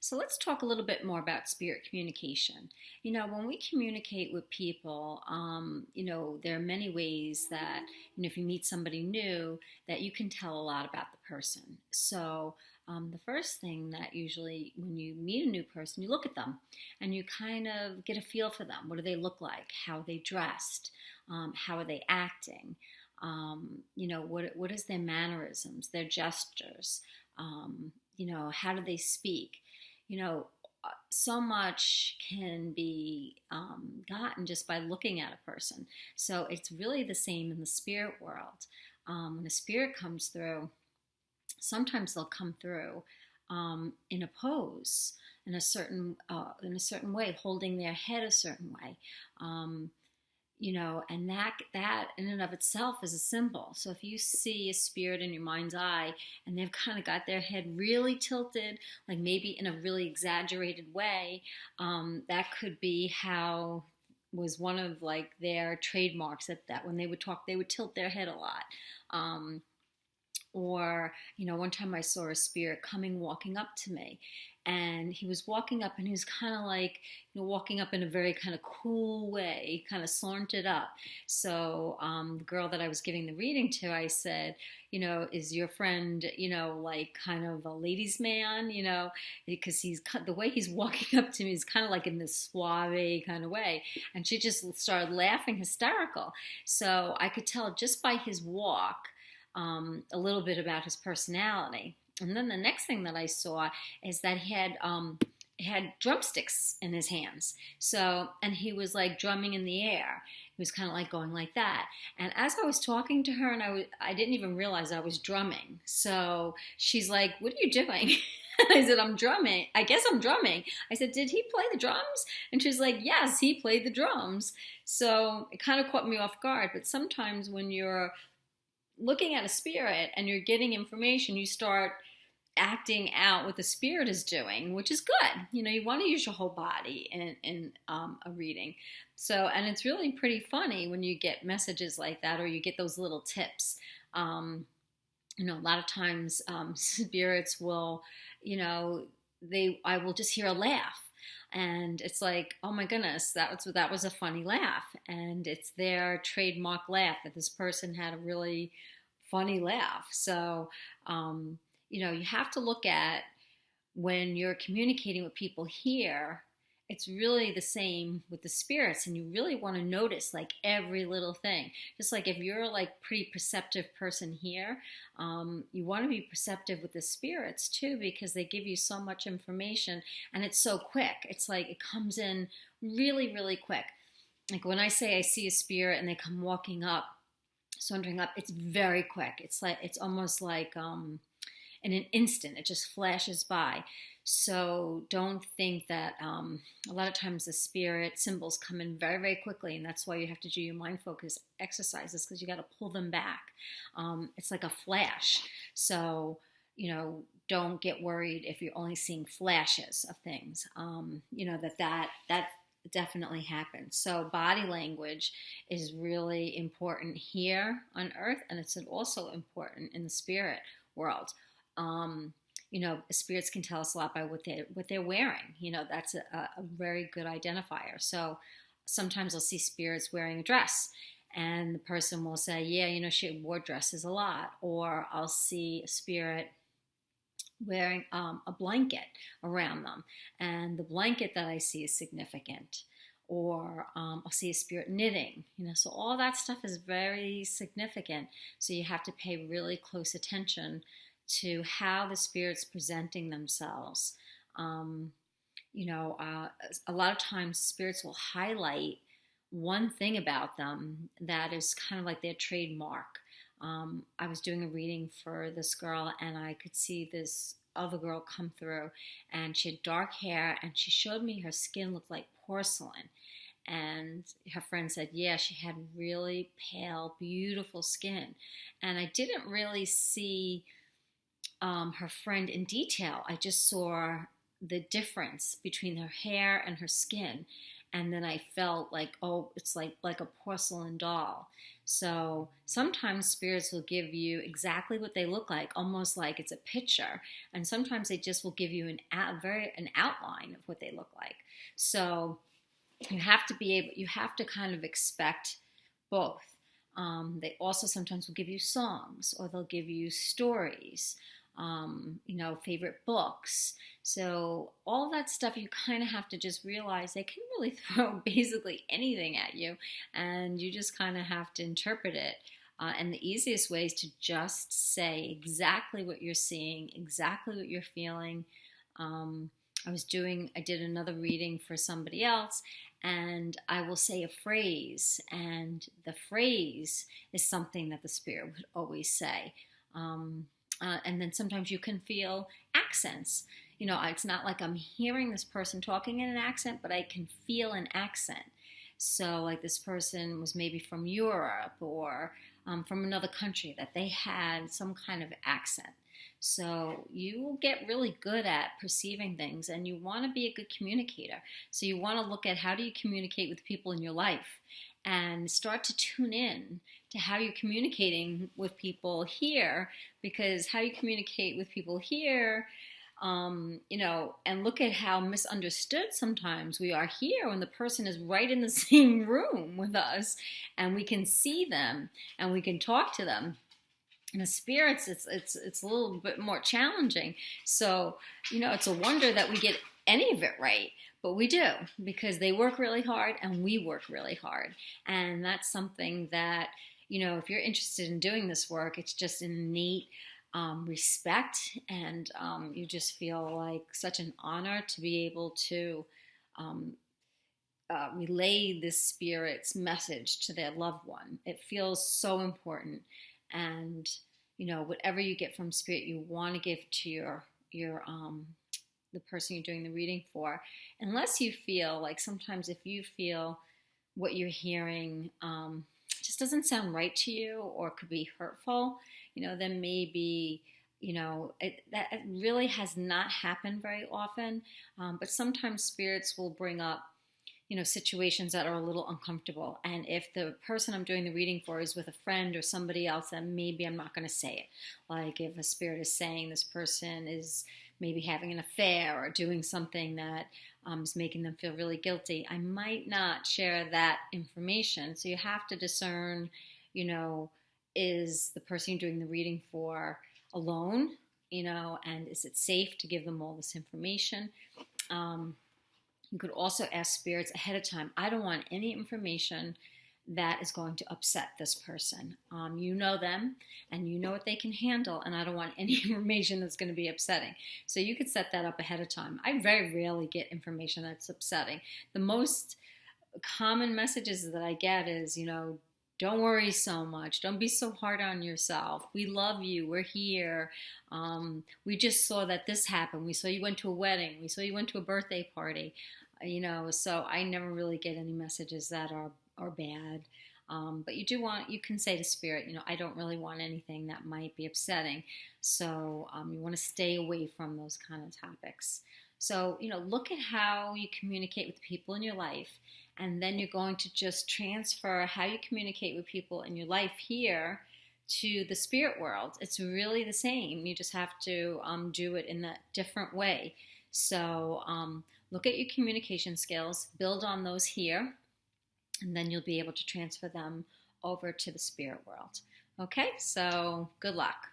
So let's talk a little bit more about spirit communication. When we communicate with people, there are many ways that, if you meet somebody new, that you can tell a lot about the person. So the first thing that usually when you meet a new person, you look at them and you kind of get a feel for them. What do they look like? How are they dressed? How are they acting? What is their mannerisms, their gestures? How do they speak? So much can be gotten just by looking at a person. So it's really the same in the spirit world. When a spirit comes through, sometimes they'll come through in a pose, in a certain way, holding their head a certain way. And that in and of itself is a symbol. So if you see a spirit in your mind's eye and they've kind of got their head really tilted, like maybe in a really exaggerated way, that could be how was one of like their trademarks, that when they would talk, they would tilt their head a lot. Or, one time I saw a spirit walking up to me, and he was walking up and he was kind of like, walking up in a very kind of cool way, kind of sauntered up. So the girl that I was giving the reading to, I said, is your friend, like kind of a ladies' man, because the way he's walking up to me is kind of like in this suave kind of way. And she just started laughing hysterical. So I could tell just by his walk, a little bit about his personality. And then the next thing that I saw is that he had drumsticks in his hands. So, and he was like drumming in the air. He was kind of like going like that. And as I was talking to her, and I didn't even realize I was drumming. So she's like, "What are you doing?" And I said, "I'm drumming. I guess I'm drumming." I said, "Did he play the drums?" And she's like, "Yes, he played the drums." So it kind of caught me off guard. But sometimes when you're looking at a spirit and you're getting information, you start acting out what the spirit is doing, which is good. You want to use your whole body in a reading. So, and it's really pretty funny when you get messages like that, or you get those little tips. A lot of times spirits will, I will just hear a laugh. And it's like, oh my goodness, that was a funny laugh. And it's their trademark laugh, that this person had a really funny laugh. So, you have to look at, when you're communicating with people here, it's really the same with the spirits, and you really want to notice like every little thing. Just like if you're like pretty perceptive person here, you want to be perceptive with the spirits too, because they give you so much information and it's so quick. It's like it comes in really, really quick. Like when I say I see a spirit and they come walking up, sauntering up, it's very quick. It's almost like in an instant, it just flashes by. So don't think that a lot of times the spirit symbols come in very, very quickly, and that's why you have to do your mind focus exercises, because you got to pull them back. It's like a flash. So, don't get worried if you're only seeing flashes of things. That definitely happens. So body language is really important here on Earth, and it's also important in the spirit world. Spirits can tell us a lot by what they're wearing. That's a very good identifier. So sometimes I'll see spirits wearing a dress, and the person will say, "Yeah, she wore dresses a lot." Or I'll see a spirit wearing a blanket around them, and the blanket that I see is significant. Or I'll see a spirit knitting. So all that stuff is very significant. So you have to pay really close attention to how the spirit's presenting themselves. A lot of times spirits will highlight one thing about them that is kind of like their trademark. I was doing a reading for this girl, and I could see this other girl come through, and she had dark hair, and she showed me her skin looked like porcelain. And her friend said, yeah, she had really pale, beautiful skin. And I didn't really see her friend in detail. I just saw the difference between her hair and her skin. and then I felt like, oh, it's like a porcelain doll. So sometimes spirits will give you exactly what they look like, almost like it's a picture, and sometimes they just will give you an outline of what they look like. So you have to kind of expect both. They also sometimes will give you songs, or they'll give you stories, favorite books. So all that stuff, you kind of have to just realize they can really throw basically anything at you, and you just kind of have to interpret it. And the easiest way is to just say exactly what you're seeing, exactly what you're feeling. I did another reading for somebody else, and I will say a phrase, and the phrase is something that the spirit would always say. And then sometimes you can feel accents. It's not like I'm hearing this person talking in an accent, but I can feel an accent. So, like, this person was maybe from Europe, or from another country, that they had some kind of accent. So you will get really good at perceiving things, and you want to be a good communicator. So you want to look at, how do you communicate with people in your life, and start to tune in to how you're communicating with people here, because how you communicate with people here, and look at how misunderstood sometimes we are here when the person is right in the same room with us, and we can see them and we can talk to them. In the spirits, it's a little bit more challenging. So, it's a wonder that we get any of it right. But we do, because they work really hard and we work really hard. And that's something that, if you're interested in doing this work, it's just an innate respect. And you just feel like such an honor to be able to relay this spirit's message to their loved one. It feels so important. And whatever you get from spirit, you want to give to your the person you're doing the reading for, unless you feel like, sometimes if you feel what you're hearing just doesn't sound right to you, or could be hurtful, then maybe that really has not happened very often. But sometimes spirits will bring up situations that are a little uncomfortable. And if the person I'm doing the reading for is with a friend or somebody else, then maybe I'm not going to say it. Like, if a spirit is saying this person is maybe having an affair or doing something that is making them feel really guilty, I might not share that information. So you have to discern, is the person you're doing the reading for alone, and is it safe to give them all this information? You could also ask spirits ahead of time, I don't want any information that is going to upset this person. You know them, and you know what they can handle, and I don't want any information that's going to be upsetting. So you could set that up ahead of time. I very rarely get information that's upsetting. The most common messages that I get is, don't worry so much. Don't be so hard on yourself. We love you. We're here. We just saw that this happened. We saw you went to a wedding. We saw you went to a birthday party. So I never really get any messages that are bad. But you can say to spirit, I don't really want anything that might be upsetting. So you want to stay away from those kind of topics. So, look at how you communicate with the people in your life, and then you're going to just transfer how you communicate with people in your life here to the spirit world. It's really the same. You just have to do it in a different way. So look at your communication skills, build on those here, and then you'll be able to transfer them over to the spirit world. Okay, so good luck.